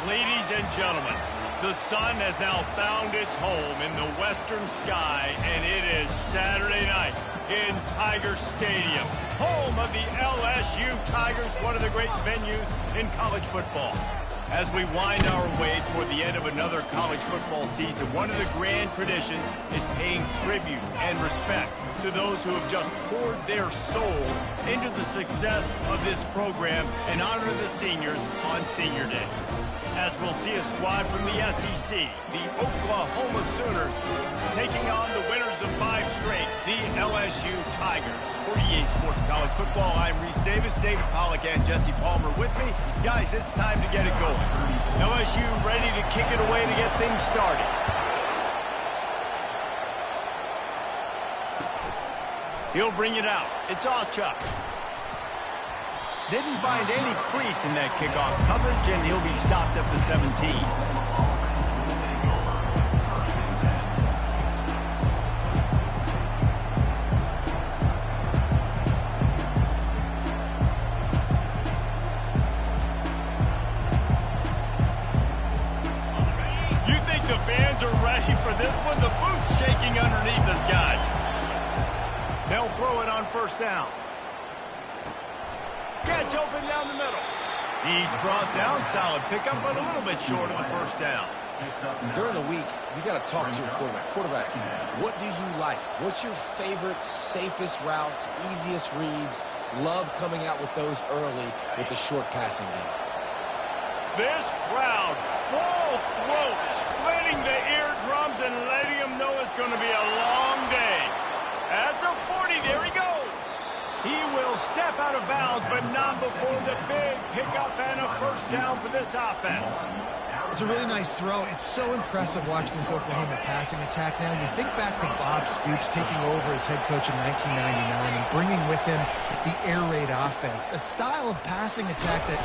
Ladies and gentlemen, the sun has now found its home in the western sky, and it is Saturday night in Tiger Stadium, home of the LSU Tigers, one of the great venues in college football. As we wind our way toward the end of another college football season, one of the grand traditions is paying tribute and respect to those who have just poured their souls into the success of this program and honor the seniors on Senior Day. As we'll see a squad from the SEC, the Oklahoma Sooners, taking on the winners of 5 straight, the LSU Tigers. For EA Sports College Football, I'm Reese Davis, David Pollack, and Jesse Palmer with me. Guys, it's time to get it going. LSU ready to kick it away to get things started. He'll bring it out. It's Achuk. Didn't find any crease in that kickoff coverage, and he'll be stopped at the 17. You think the fans are ready for this one? The booth's shaking underneath us, guys. They'll throw it on first down. Catch open down the middle. He's brought down. Solid pickup, but a little bit short of the first down. During the week, you got to talk to your quarterback. Quarterback, what do you like? What's your favorite, safest routes, easiest reads? Love coming out with those early with the short passing game. This crowd, full throat, splitting the eardrums and letting them know it's going to be a long day. At the 40, there he goes. He will step out of bounds, but not before the big pickup and a first down for this offense. It's a really nice throw. It's so impressive watching this Oklahoma passing attack now. You think back to Bob Stoops taking over as head coach in 1999 and bringing with him the air raid offense, a style of passing attack that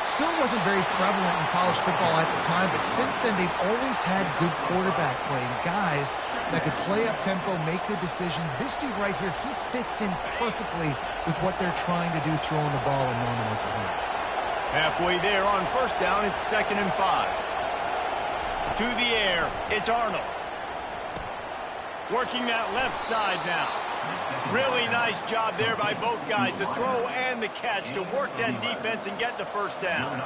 still wasn't very prevalent in college football at the time, but since then they've always had good quarterback play, guys that could play up tempo, make good decisions. This dude right here, he fits in perfectly with what they're trying to do throwing the ball in Norman, Oklahoma. Halfway there on first down, it's 2nd and 5. To the air, it's Arnold. Working that left side now. Really nice job there by both guys, the throw and the catch, to work that defense and get the first down.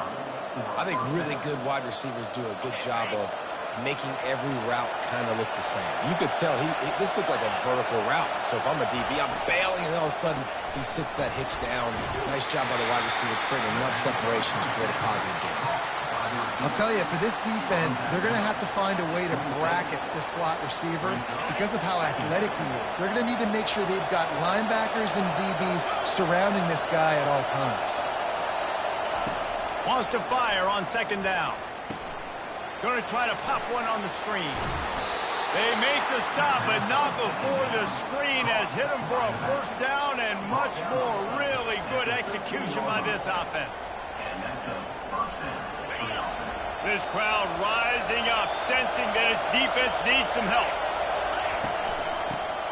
I think really good wide receivers do a good job of making every route kind of look the same. You could tell this looked like a vertical route. So if I'm a DB, I'm bailing, and all of a sudden he sits that hitch down. Nice job by the wide receiver, creating enough separation to create a positive game. I'll tell you, for this defense, they're going to have to find a way to bracket this slot receiver because of how athletic he is. They're going to need to make sure they've got linebackers and DBs surrounding this guy at all times. Wants to fire on 2nd down. Going to try to pop one on the screen. They make the stop, but not before the screen has hit him for a first down and much more. Really good execution by this offense. This crowd rising up, sensing that its defense needs some help.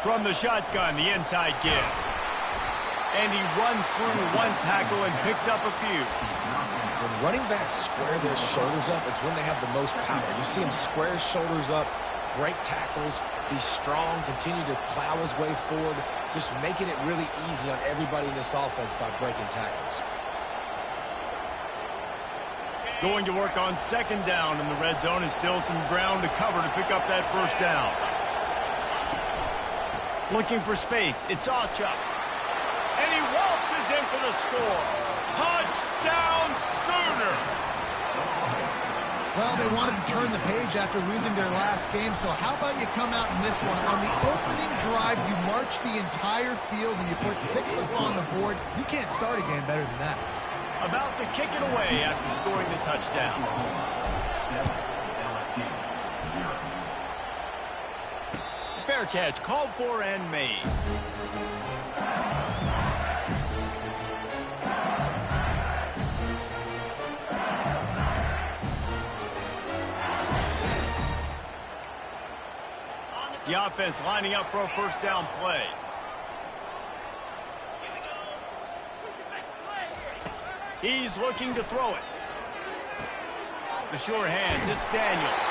From the shotgun, the inside give. And he runs through one tackle and picks up a few. When running backs square their shoulders up, it's when they have the most power. You see him square his shoulders up, break tackles, be strong, continue to plow his way forward, just making it really easy on everybody in this offense by breaking tackles. Going to work on 2nd down in the red zone, is still some ground to cover to pick up that first down. Looking for space, it's Achuk. And he waltzes in for the score. Touchdown Sooners! Well, they wanted to turn the page after losing their last game, so how about you come out in this one? On the opening drive, you march the entire field and you put 6 up on the board. You can't start a game better than that. About to kick it away after scoring the touchdown. Fair catch called for and made. The offense lining up for a first down play. He's looking to throw it. The sure hands, it's Daniels.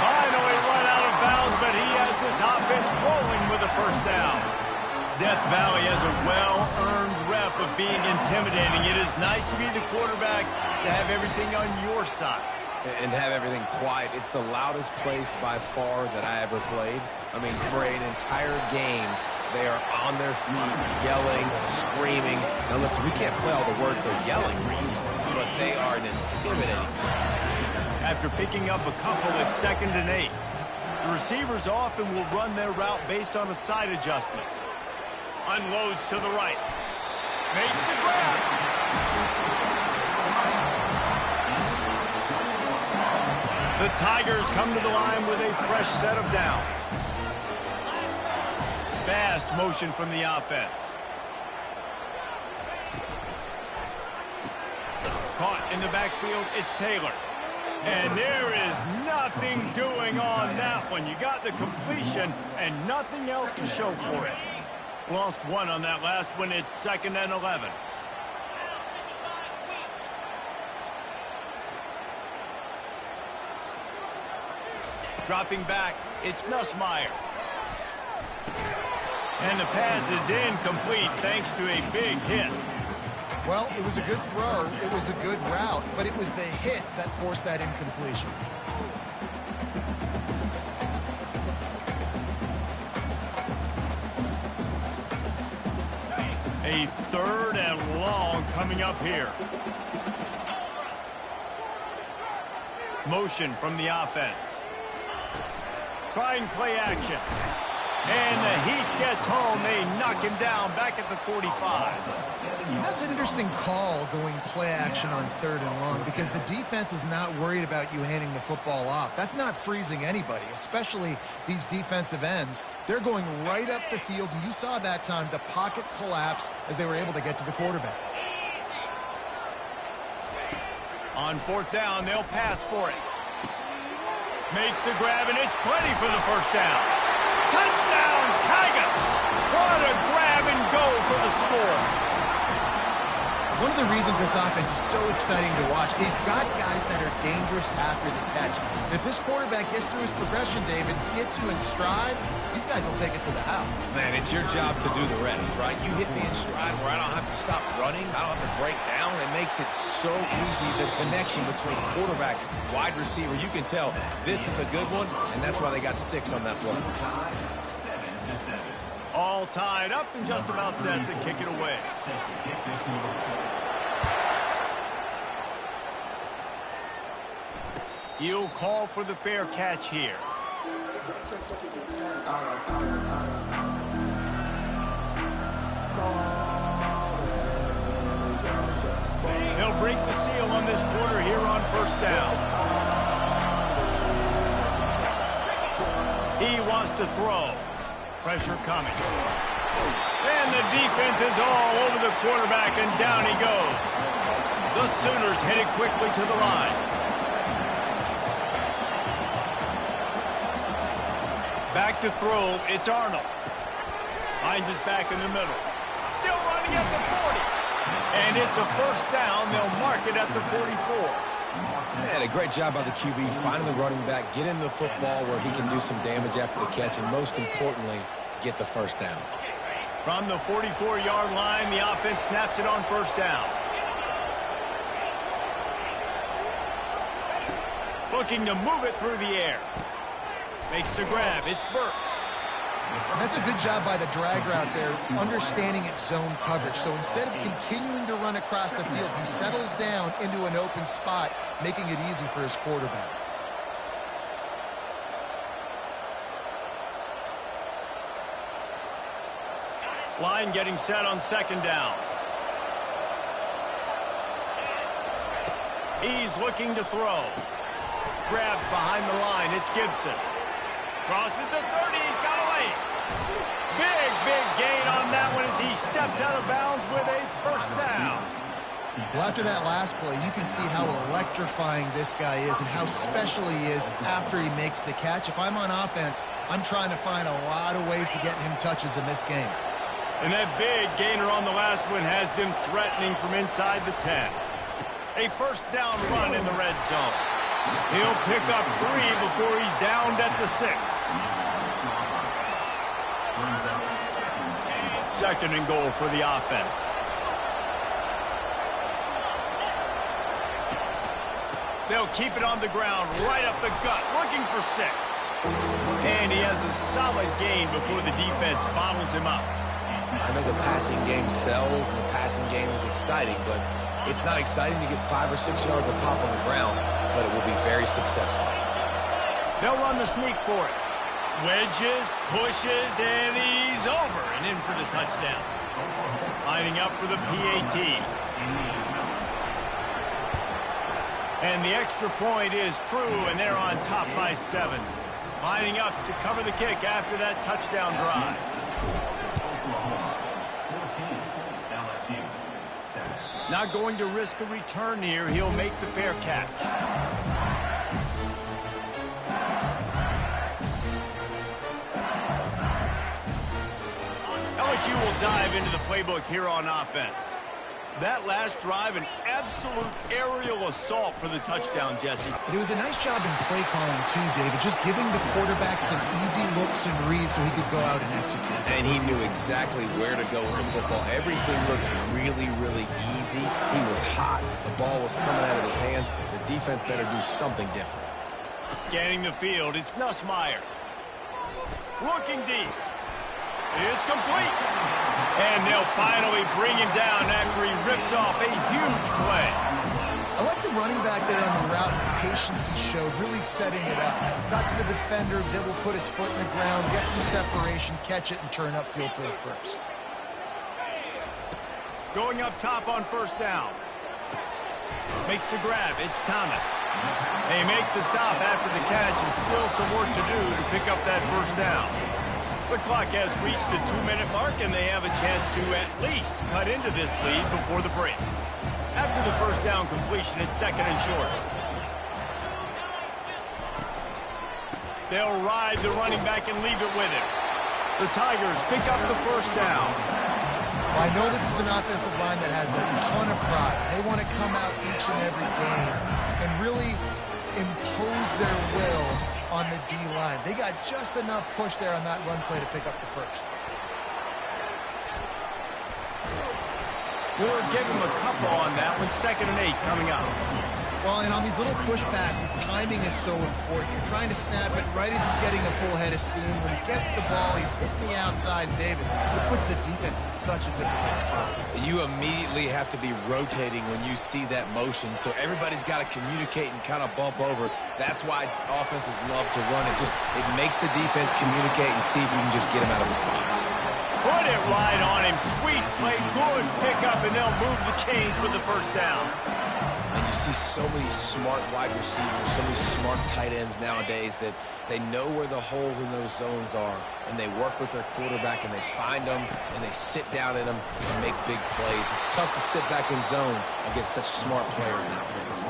Finally run out of bounds, but he has this offense rolling with a first down. Death Valley has a well-earned rep of being intimidating. It is nice to be the quarterback, to have everything on your side. And have everything quiet. It's the loudest place by far that I ever played. I mean, for an entire game, they are on their feet, yelling, screaming. Now listen, we can't play all the words they're yelling, Reese, but they are intimidating. After picking up a couple at 2nd and 8, the receivers often will run their route based on a side adjustment. Unloads to the right. Makes the grab. The Tigers come to the line with a fresh set of downs. Fast motion from the offense. Caught in the backfield, it's Taylor. And there is nothing doing on that one. You got the completion and nothing else to show for it. Lost one on that last one. It's 2nd and 11. Dropping back, it's Nussmeier. And the pass is incomplete thanks to a big hit. Well, it was a good throw, it was a good route, but it was the hit that forced that incompletion. A 3rd and long coming up here. Motion from the offense. Trying play action. And the Heat gets home. They knock him down back at the 45. That's an interesting call, going play action on 3rd and long, because the defense is not worried about you handing the football off. That's not freezing anybody, especially these defensive ends. They're going right up the field, and you saw that time the pocket collapse as they were able to get to the quarterback. On 4th down, they'll pass for it. Makes the grab, and it's plenty for the first down. Touchdown, Tigers! What a grab and go for the score. One of the reasons this offense is so exciting to watch, they've got guys that are dangerous after the catch. And if this quarterback gets through his progression, David, hits you in stride, these guys will take it to the house. Man, it's your job to do the rest, right? You hit me in stride where I don't have to stop running. I don't have to break down. It makes it so easy, the connection between quarterback and wide receiver. You can tell this is a good one, and that's why they got 6 on that play. All tied up and just about set to kick it away. He'll call for the fair catch here. They'll break the seal on this quarter here on 1st down. He wants to throw. Pressure coming. And the defense is all over the quarterback, and down he goes. The Sooners headed quickly to the line. Back to throw, it's Arnold. Finds his back in the middle. Still running at the 40. And it's a first down. They'll mark it at the 44. Man, a great job by the QB, finding the running back, getting the football where he can do some damage after the catch, and most importantly, get the first down. From the 44-yard line, the offense snaps it on 1st down. Looking to move it through the air. Makes the grab. It's Burks. And that's a good job by the drag route there, understanding its zone coverage. So instead of continuing to run across the field, he settles down into an open spot, making it easy for his quarterback. Line getting set on 2nd down. He's looking to throw. Grabbed behind the line. It's Gibson. Crosses the 30. He's got a lane. Big gain on that one as he steps out of bounds with a first down. Well, after that last play, you can see how electrifying this guy is and how special he is after he makes the catch. If I'm on offense, I'm trying to find a lot of ways to get him touches in this game. And that big gainer on the last one has them threatening from inside the 10. A first down run in the red zone. He'll pick up 3 before he's downed at the 6. 2nd and goal for the offense. They'll keep it on the ground, right up the gut, looking for 6. And he has a solid gain before the defense bottles him up. I know the passing game sells and the passing game is exciting, but it's not exciting to get 5 or 6 yards of pop on the ground, but it will be very successful. They'll run the sneak for it. Wedges, pushes, and he's over and in for the touchdown. Lining up for the PAT. And the extra point is true, and they're on top by 7. Lining up to cover the kick after that touchdown drive. Not going to risk a return here. He'll make the fair catch. LSU will dive into the playbook here on offense. That last drive, an absolute aerial assault for the touchdown, Jesse. But it was a nice job in play calling, too, David, just giving the quarterback some easy looks and reads so he could go out and execute. And he knew exactly where to go with the football. Everything looked really, really easy. He was hot. The ball was coming out of his hands. The defense better do something different. Scanning the field, it's Nussmeier. Looking deep. It's complete. And they'll finally bring him down after he rips off a huge play. I like the running back there on the route and the patience he showed, really setting it up. Got to the defender, was able to put his foot in the ground, get some separation, catch it, and turn upfield for the first. Going up top on 1st down. Makes the grab. It's Thomas. They make the stop after the catch and still some work to do to pick up that 1st down. The clock has reached the 2-minute mark, and they have a chance to at least cut into this lead before the break. After the 1st down completion, it's 2nd and short. They'll ride the running back and leave it with him. The Tigers pick up the 1st down. Well, I know this is an offensive line that has a ton of pride. They want to come out each and every game and really impose their will on the D-line. They got just enough push there on that run play to pick up the 1st. We'll give him a couple on that one. 2nd and 8 coming up. Well, and on these little push passes, timing is so important. You're trying to snap it right as he's getting a full head of steam. When he gets the ball, he's hitting the outside, David. It puts the defense in such a difficult spot. You immediately have to be rotating when you see that motion, so everybody's got to communicate and kind of bump over. That's why offenses love to run it. It makes the defense communicate and see if you can just get him out of the spot. Put it right on him. Sweet play, good pickup, and they'll move the chains with the 1st down. And you see so many smart wide receivers, so many smart tight ends nowadays that they know where the holes in those zones are, and they work with their quarterback, and they find them, and they sit down in them and make big plays. It's tough to sit back in zone against such smart players nowadays.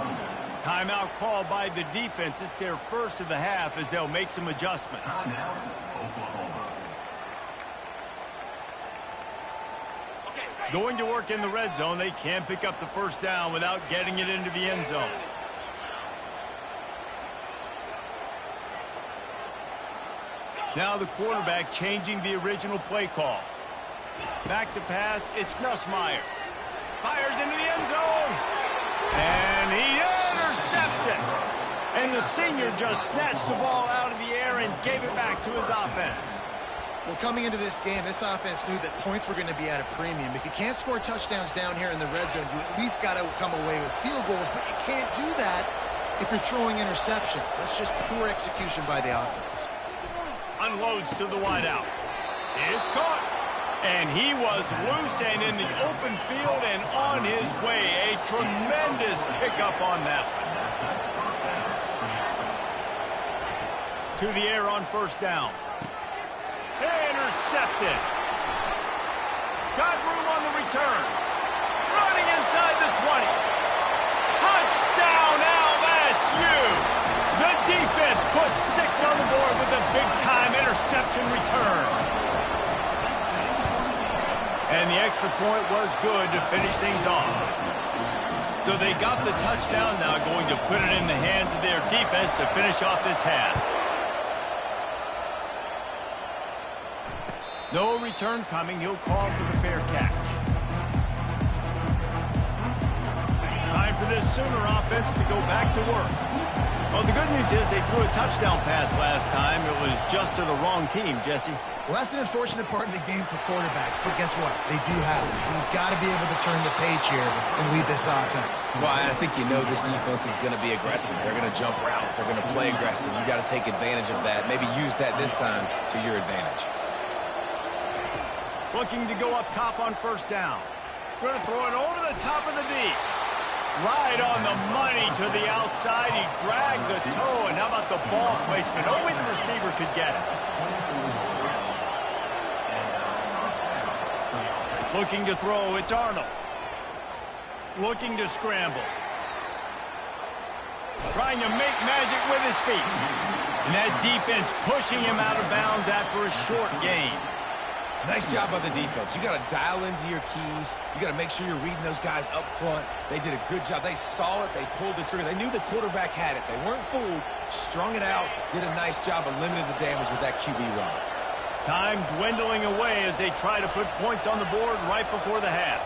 Timeout called by the defense. It's their 1st of the half as they'll make some adjustments. Going to work in the red zone. They can't pick up the 1st down without getting it into the end zone. Now the quarterback changing the original play call. Back to pass. It's Nussmeier. Fires into the end zone. And he intercepts it. And the senior just snatched the ball out of the air and gave it back to his offense. Well, coming into this game, this offense knew that points were going to be at a premium. If you can't score touchdowns down here in the red zone, you at least got to come away with field goals, but you can't do that if you're throwing interceptions. That's just poor execution by the offense. Unloads to the wideout. It's caught. And he was loose and in the open field and on his way. A tremendous pickup on that one. To the air on 1st down. Intercepted. Got room on the return. Running inside the 20. Touchdown, LSU! The defense puts 6 on the board with a big-time interception return. And the extra point was good to finish things off. So they got the touchdown now, going to put it in the hands of their defense to finish off this half. No return coming. He'll call for the fair catch. Time for this Sooner offense to go back to work. Well, the good news is they threw a touchdown pass last time. It was just to the wrong team, Jesse. Well, that's an unfortunate part of the game for quarterbacks, but guess what? They do have it, so you've got to be able to turn the page here and lead this offense. Well, I think you know this defense is going to be aggressive. They're going to jump routes. They're going to play aggressive. You've got to take advantage of that. Maybe use that this time to your advantage. Looking to go up top on first down. Going to throw it over the top of the D. Right on the money to the outside. He dragged the toe, and how about the ball placement? Only the receiver could get it. Looking to throw, it's Arnold. Looking to scramble. Trying to make magic with his feet. And that defense pushing him out of bounds after a short gain. Nice job by the defense. You got to dial into your keys. You got to make sure you're reading those guys up front. They did a good job. They saw it. They pulled the trigger. They knew the quarterback had it. They weren't fooled. Strung it out. Did a nice job of limiting the damage with that QB run. Time dwindling away as they try to put points on the board right before the half.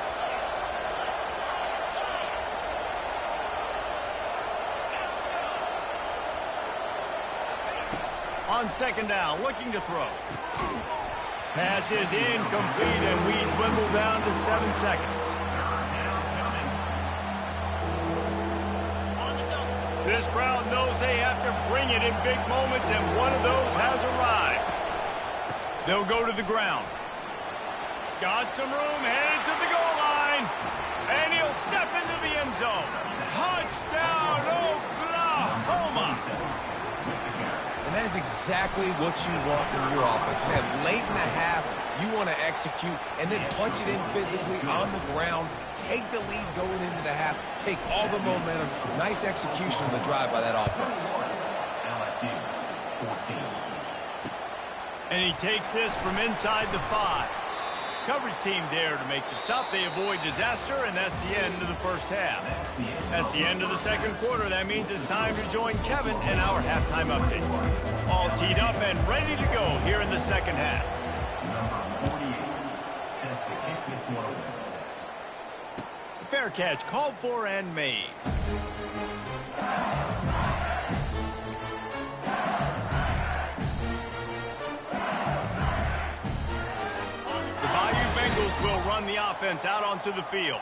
On second down, looking to throw. Pass is incomplete, and we dwindle down to 7 seconds. This crowd knows they have to bring it in big moments, and one of those has arrived. They'll go to the ground. Got some room, headed to the goal line. And he'll step into the end zone. Touchdown, Oklahoma! And that is exactly what you want from your offense. Man, late in the half, you want to execute and then punch it in physically on the ground. Take the lead going into the half. Take all the momentum. Nice execution on the drive by that offense. And he takes this from inside the 5. Coverage team there to make the stop. They avoid disaster, and that's the end of the first half. That's the end of the second quarter. That means it's time to join Kevin in our halftime update. All teed up and ready to go here in the second half. Number 48, set to kick this one away. Fair catch called for and made. Will run the offense out onto the field.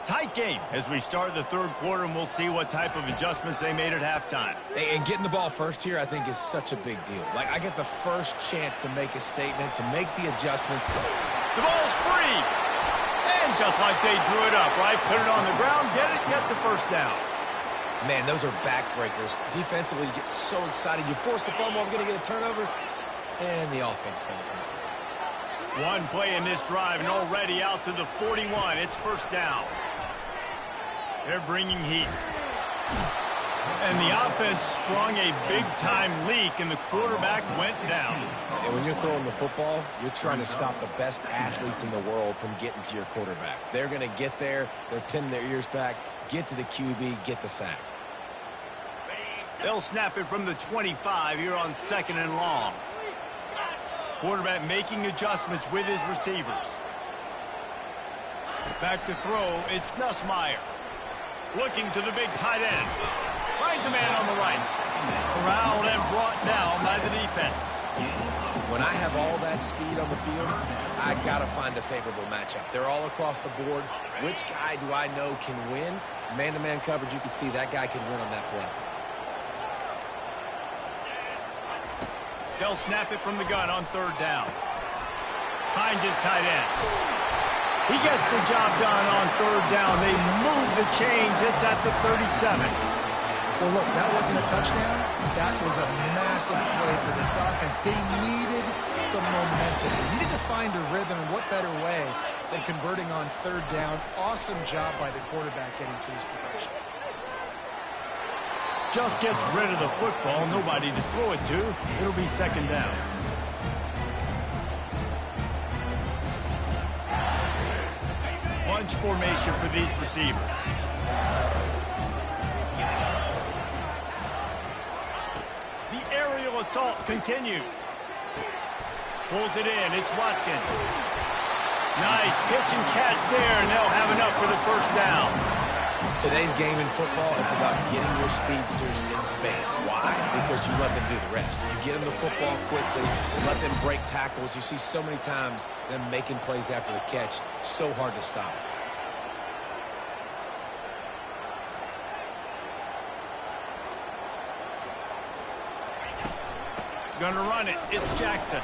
Tight game as we start the third quarter, and we'll see what type of adjustments they made at halftime. And getting the ball first here, I think, is such a big deal. Like, I get the first chance to make a statement, to make the adjustments. The ball's free. And just like they drew it up, right? Put it on the ground, get the first down. Man, those are backbreakers. Defensively, you get so excited. You force the fumble, I'm going to get a turnover, and the offense falls on the field. One play in this drive, and already out to the 41. It's first down. They're bringing heat. And the offense sprung a big-time leak, and the quarterback went down. And when you're throwing the football, you're trying to stop the best athletes in the world from getting to your quarterback. They're going to get there. They're pinning their ears back, get to the QB, get the sack. They'll snap it from the 25 here on second and long. Quarterback making adjustments with his receivers. Back to throw, it's Nussmeier. Looking to the big tight end. Finds a man on the right. Corralled and brought down by the defense. When I have all that speed on the field, I got to find a favorable matchup. They're all across the board. Which guy do I know can win? Man-to-man coverage, you can see that guy can win on that play. They'll snap it from the gun on third down. Hines is tight end. He gets the job done on third down. They move the chains. It's at the 37. Well, look, that wasn't a touchdown. That was a massive play for this offense. They needed some momentum. They needed to find a rhythm, and what better way than converting on third down. Awesome job by the quarterback getting through his progression. Just gets rid of the football. Nobody to throw it to. It'll be second down. Bunch formation for these receivers. aerial assault continues. Pulls it in. It's Watkins. Nice pitch and catch there, and they'll have enough for the first down. Today's game in football, it's about getting your speedsters in space. Why? Because you let them do the rest. You get them the football quickly, you let them break tackles. You see so many times them making plays after the catch. So hard to stop. Gonna run it. It's Jackson.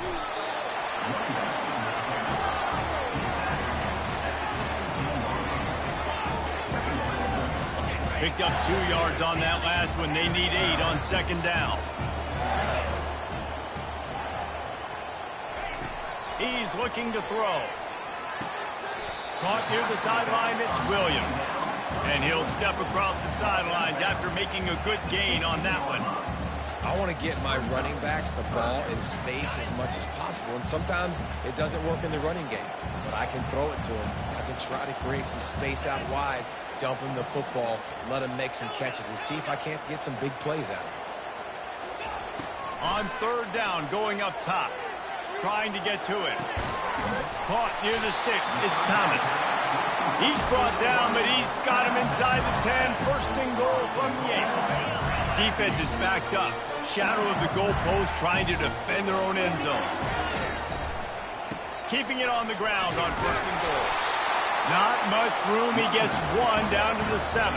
Picked up 2 yards on that last one. They need 8 on second down. He's looking to throw. Caught near the sideline, it's Williams. And he'll step across the sidelines after making a good gain on that one. I want to get my running backs the ball in space as much as possible, and sometimes it doesn't work in the running game, but I can throw it to them. I can try to create some space out wide, dump him the football, let him make some catches, and see if I can't get some big plays out of him. On third down, going up top. Trying to get to it. Caught near the sticks. It's Thomas. He's brought down, but he's got him inside the 10. First and goal from the 8. Defense is backed up. Shadow of the goalpost, trying to defend their own end zone. Keeping it on the ground on first and goal. Not much room. He gets 1 down to the 7.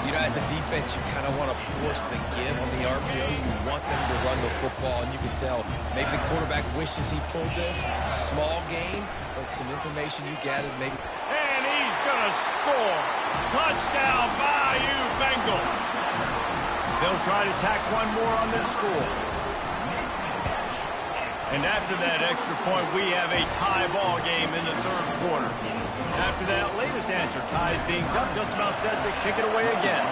You know, as a defense, you kind of want to force the give on the RPO. You want them to run the football, and you can tell maybe the quarterback wishes he pulled this. Small game, but some information you gathered maybe. And he's going to score. Touchdown, Bayou Bengals. They'll try to tack one more on their score. And after that extra point, we have a tie ball game in the third quarter. After that latest answer, tied things up, just about set to kick it away again.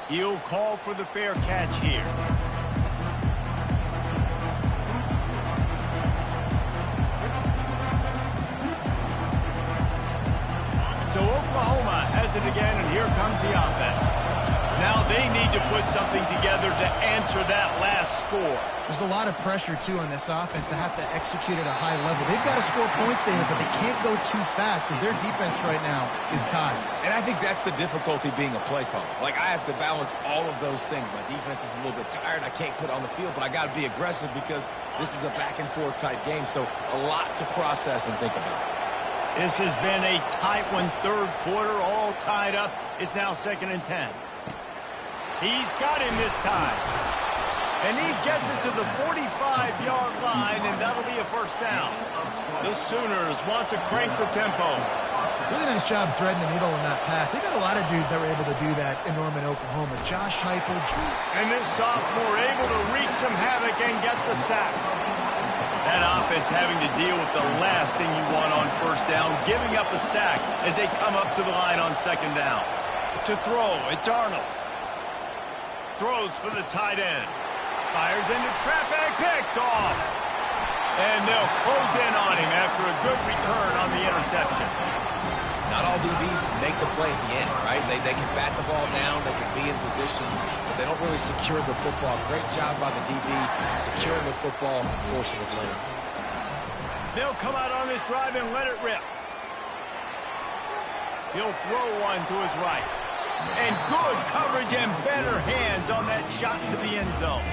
He'll call for the fair catch here. So Oklahoma has it again, and here comes the offense. Now they need to put something together to answer that last score. There's a lot of pressure, too, on this offense to have to execute at a high level. They've got to score points, David, but they can't go too fast because their defense right now is tied. And I think that's the difficulty being a play caller. Like, I have to balance all of those things. My defense is a little bit tired. I can't put on the field, but I got to be aggressive because this is a back-and-forth type game. So a lot to process and think about. This has been a tight one, third quarter, all tied up. It's now 2nd and 10. He's got him this time. And he gets it to the 45-yard line, and that'll be a first down. The Sooners want to crank the tempo. Really nice job threading the needle in that pass. They got a lot of dudes that were able to do that in Norman, Oklahoma. Josh Heupel. And this sophomore able to wreak some havoc and get the sack. That offense having to deal with the last thing you want on first down, giving up a sack as they come up to the line on second down. To throw, it's Arnold. Throws for the tight end. Fires into traffic, picked off. And they'll close in on him after a good return on the interception. Not all DBs make the play at the end, right? They can bat the ball down, they can be in position, but they don't really secure the football. Great job by the DB securing the football, forcing the turnover. They'll come out on this drive and let it rip. He'll throw one to his right. And good coverage and better hands on that shot to the end zone.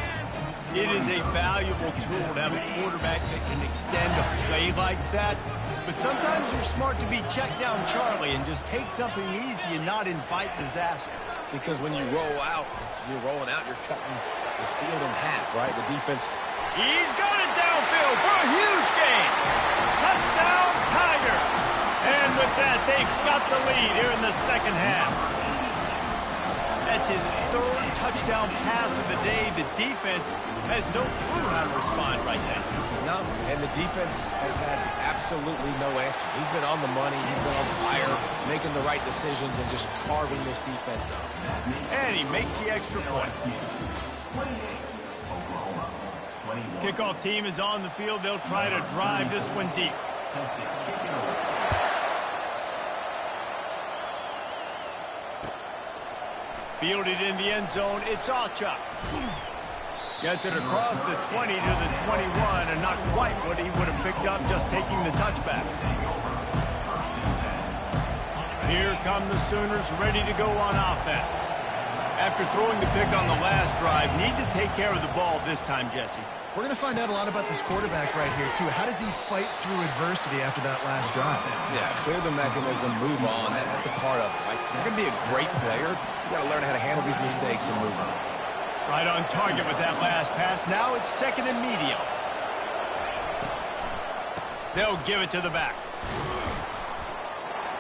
It is a valuable tool to have a quarterback that can extend a play like that. But sometimes you're smart to be check down Charlie and just take something easy and not invite disaster. Because when you roll out, you're rolling out, you're cutting the field in half, right? The defense. He's got it downfield for a huge gain. Touchdown, Tiger. And with that, they've got the lead here in the second half. That's his third touchdown pass of the day. The defense has no clue how to respond right now. No, and the defense has had absolutely no answer. He's been on the money. He's been on fire, making the right decisions and just carving this defense up. And he makes the extra point. Kickoff team is on the field. They'll try to drive this one deep. Fielded in the end zone, it's Alchuk. Gets it across the 20 to the 21, and not quite what he would have picked up just taking the touchback. Here come the Sooners ready to go on offense. After throwing the pick on the last drive, need to take care of the ball this time, Jesse. We're going to find out a lot about this quarterback right here, too. How does he fight through adversity after that last drive? Yeah, clear the mechanism, move on. That's a part of it, right? You're going to be a great player. You got to learn how to handle these mistakes and move on. Right on target with that last pass. Now it's second and medium. They'll give it to the back.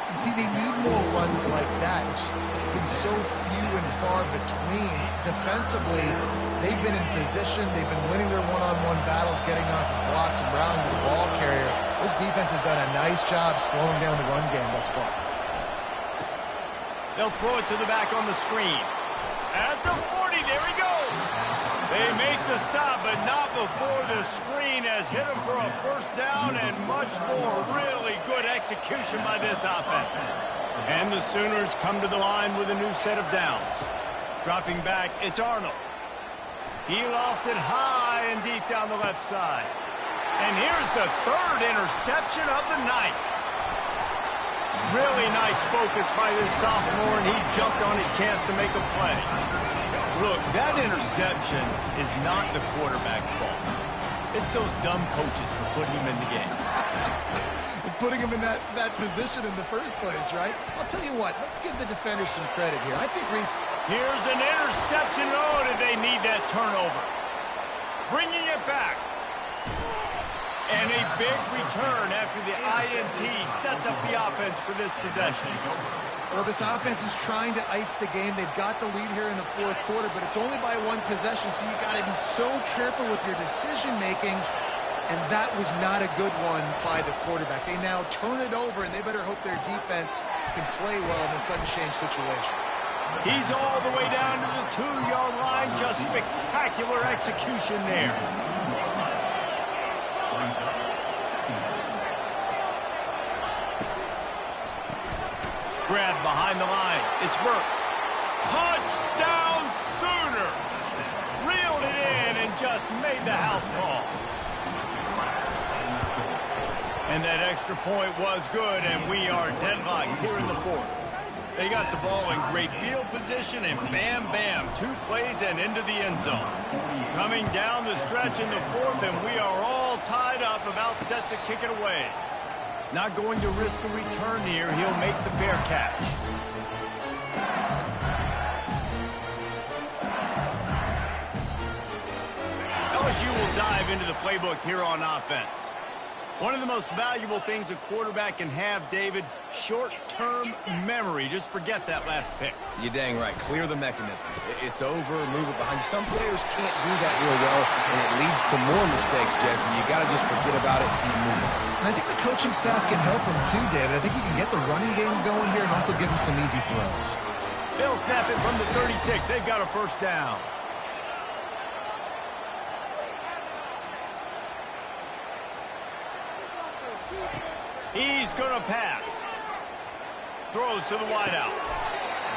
You see, they need more runs like that. It's been so few and far between. Defensively, they've been in position. They've been winning their one-on-one battles, getting off of blocks and rallying to the ball carrier. This defense has done a nice job slowing down the run game thus far. They'll throw it to the back on the screen. At the 40, there he goes. They make the stop, but not before the screen has hit him for a first down and much more. Really good execution by this offense. And the Sooners come to the line with a new set of downs. Dropping back, it's Arnold. He lofts it high and deep down the left side. And here's the third interception of the night. Really nice focus by this sophomore, and he jumped on his chance to make a play. Look, that interception is not the quarterback's fault. It's those dumb coaches for putting him in the game. Putting him in that position in the first place, right? I'll tell you what, let's give the defenders some credit here. I think Reese... Here's an interception. Oh, did they need that turnover? Bringing it back. And a big return after the INT sets up the offense for this possession. Well, this offense is trying to ice the game. They've got the lead here in the fourth quarter, but it's only by one possession, so you got to be so careful with your decision-making, and that was not a good one by the quarterback. They now turn it over, and they better hope their defense can play well in this sudden change situation. He's all the way down to the 2-yard line. Just spectacular execution there. Grab behind the line. It's Burks. Touchdown Sooner! Reeled it in and just made the house call. And that extra point was good, and we are deadlocked here in the fourth. They got the ball in great field position, and bam, bam, 2 plays and into the end zone. Coming down the stretch in the fourth, and we are all tied up, about set to kick it away. Not going to risk a return here. He'll make the fair catch. LSU will dive into the playbook here on offense. One of the most valuable things a quarterback can have, David, short-term memory. Just forget that last pick. You're dang right. Clear the mechanism. It's over, move it behind you. Some players can't do that real well, and it leads to more mistakes, Jesse. You got to just forget about it and move on. And I think the coaching staff can help him too, David. I think you can get the running game going here and also give him some easy throws. They'll snap it from the 36. They've got a first down. He's going to pass. Throws to the wideout.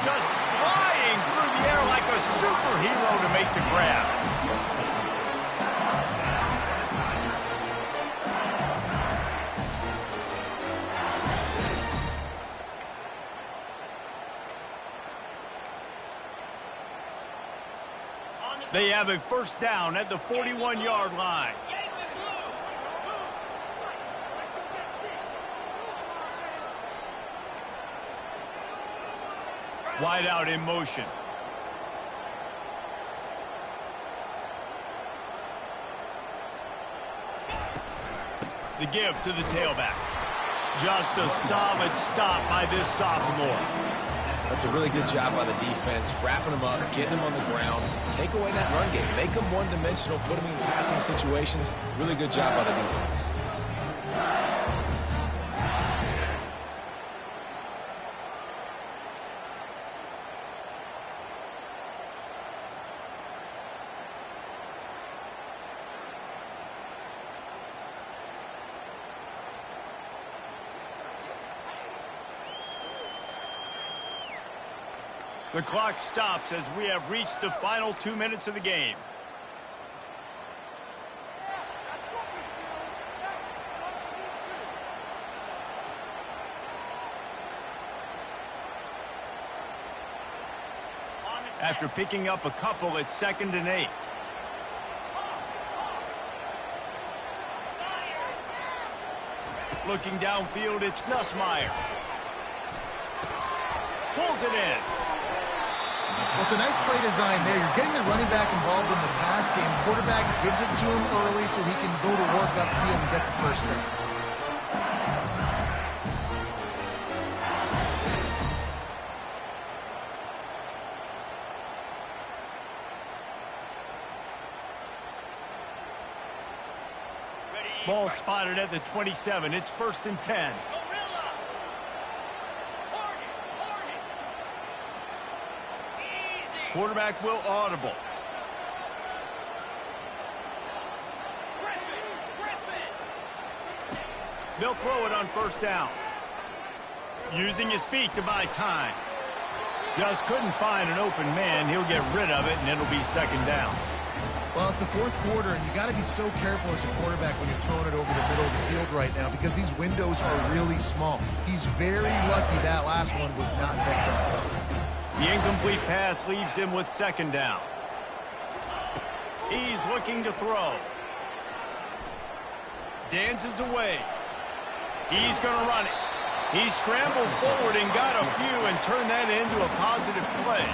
Just flying through the air like a superhero to make the grab. They have a first down at the 41-yard line. Wide out in motion. The give to the tailback. Just a solid stop by this sophomore. That's a really good job by the defense, wrapping them up, getting them on the ground, take away that run game, make them one-dimensional, put them in passing situations. Really good job by the defense. The clock stops as we have reached the final 2 minutes of the game. After picking up a couple, it's 2nd and 8. Looking downfield, it's Nussmeier. Pulls it in. Well, it's a nice play design there. You're getting the running back involved in the pass game. Quarterback gives it to him early so he can go to work upfield and get the first down. Ball spotted at the 27. It's 1st and 10. Quarterback will audible. They'll throw it on 1st down. Using his feet to buy time. Just couldn't find an open man. He'll get rid of it, and it'll be 2nd down. Well, it's the 4th quarter, and you got to be so careful as a quarterback when you're throwing it over the middle of the field right now because these windows are really small. He's very lucky that last one was not picked up. The incomplete pass leaves him with 2nd down. He's looking to throw. Dances away. He's going to run it. He scrambled forward and got a few and turned that into a positive play.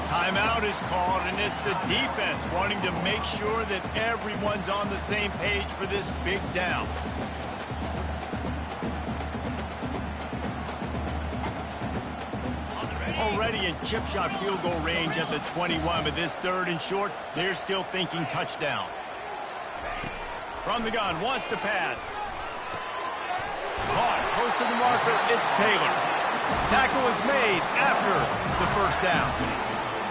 Timeout is called, and it's the defense wanting to make sure that everyone's on the same page for this big down. Already in chip shot field goal range at the 21, but this 3rd and short, they're still thinking touchdown. From the gun, wants to pass. Caught, close to the marker, it's Taylor. Tackle is made after the 1st down.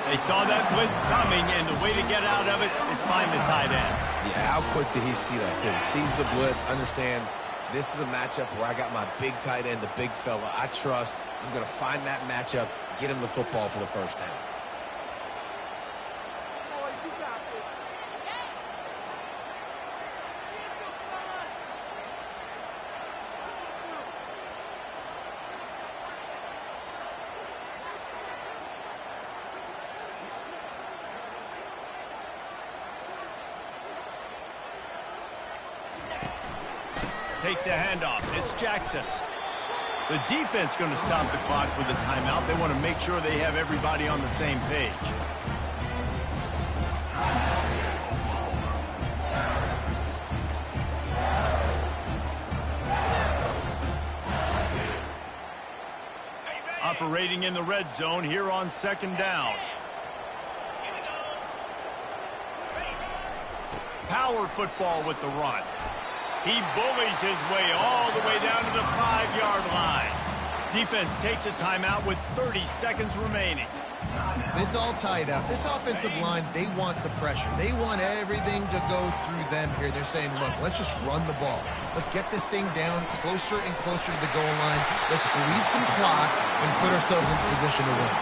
They saw that blitz coming, and the way to get out of it is find the tight end. Yeah, how quick did he see that, too? Sees the blitz, understands this is a matchup where I got my big tight end, the big fella I trust. I'm going to find that matchup, get him the football for the 1st down. Takes a handoff. It's Jackson. The defense going to stop the clock with a timeout. They want to make sure they have everybody on the same page. Operating in the red zone here on 2nd down. Power football with the run. He bullies his way all the way down to the 5-yard line. Defense takes a timeout with 30 seconds remaining. It's all tied up. This offensive line, they want the pressure. They want everything to go through them here. They're saying, look, let's just run the ball. Let's get this thing down closer and closer to the goal line. Let's bleed some clock and put ourselves in position to win.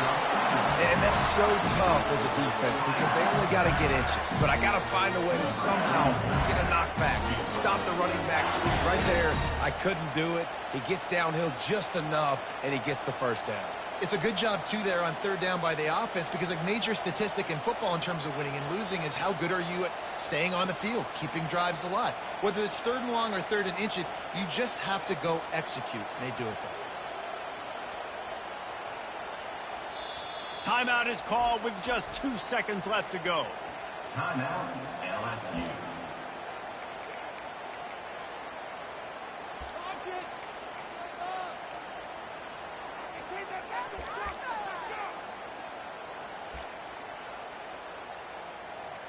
And that's so tough as a defense because they only got to get inches. But I got to find a way to somehow get a knockback, stop the running back's feet. Right there, I couldn't do it. He gets downhill just enough, and he gets the 1st down. It's a good job, too, there on 3rd down by the offense because a major statistic in football in terms of winning and losing is how good are you at staying on the field, keeping drives alive. Whether it's 3rd and long or 3rd and inches, you just have to go execute. And they do it, though. Timeout is called with just 2 seconds left to go. Timeout, LSU.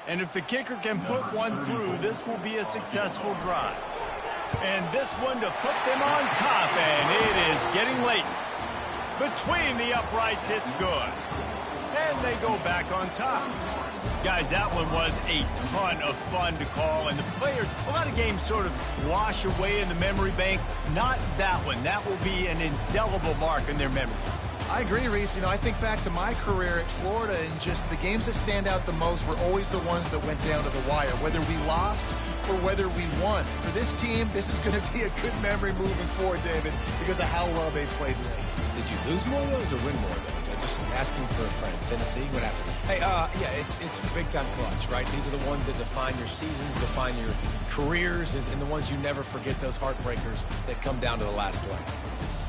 And if the kicker can put one through, this will be a successful drive. And this one to put them on top, and it is getting late. Between the uprights, it's good. And they go back on top. Guys, that one was a ton of fun to call, and the players, a lot of games sort of wash away in the memory bank. Not that one. That will be an indelible mark in their memories. I agree, Reese. You know, I think back to my career at Florida, and just the games that stand out the most were always the ones that went down to the wire, whether we lost or whether we won. For this team, this is going to be a good memory moving forward, David, because of how well they played late. Did you lose more of those or win more of those? I'm just asking for a friend. Tennessee, what happened? Hey, yeah, it's big-time clutch, right? These are the ones that define your seasons, define your careers, and the ones you never forget, those heartbreakers that come down to the last play.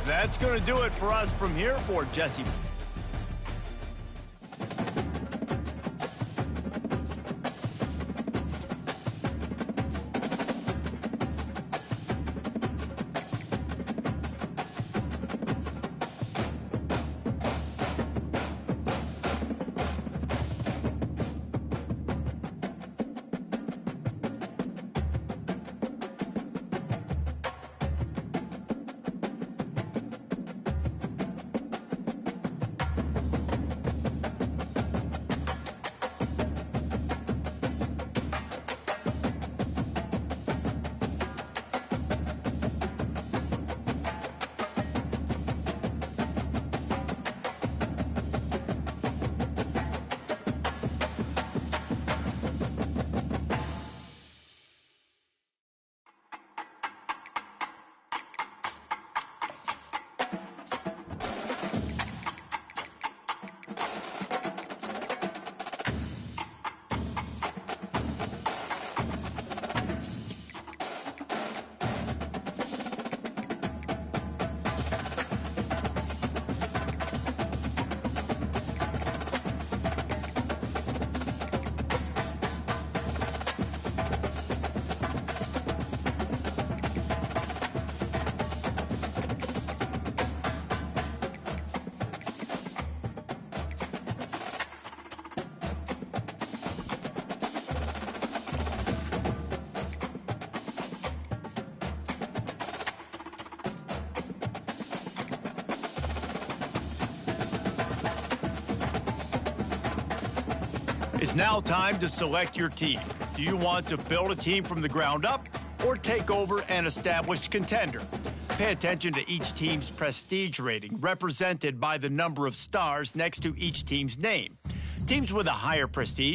That's going to do it for us from here for Jesse. It's now time to select your team. Do you want to build a team from the ground up or take over an established contender? Pay attention to each team's prestige rating, represented by the number of stars next to each team's name. Teams with a higher prestige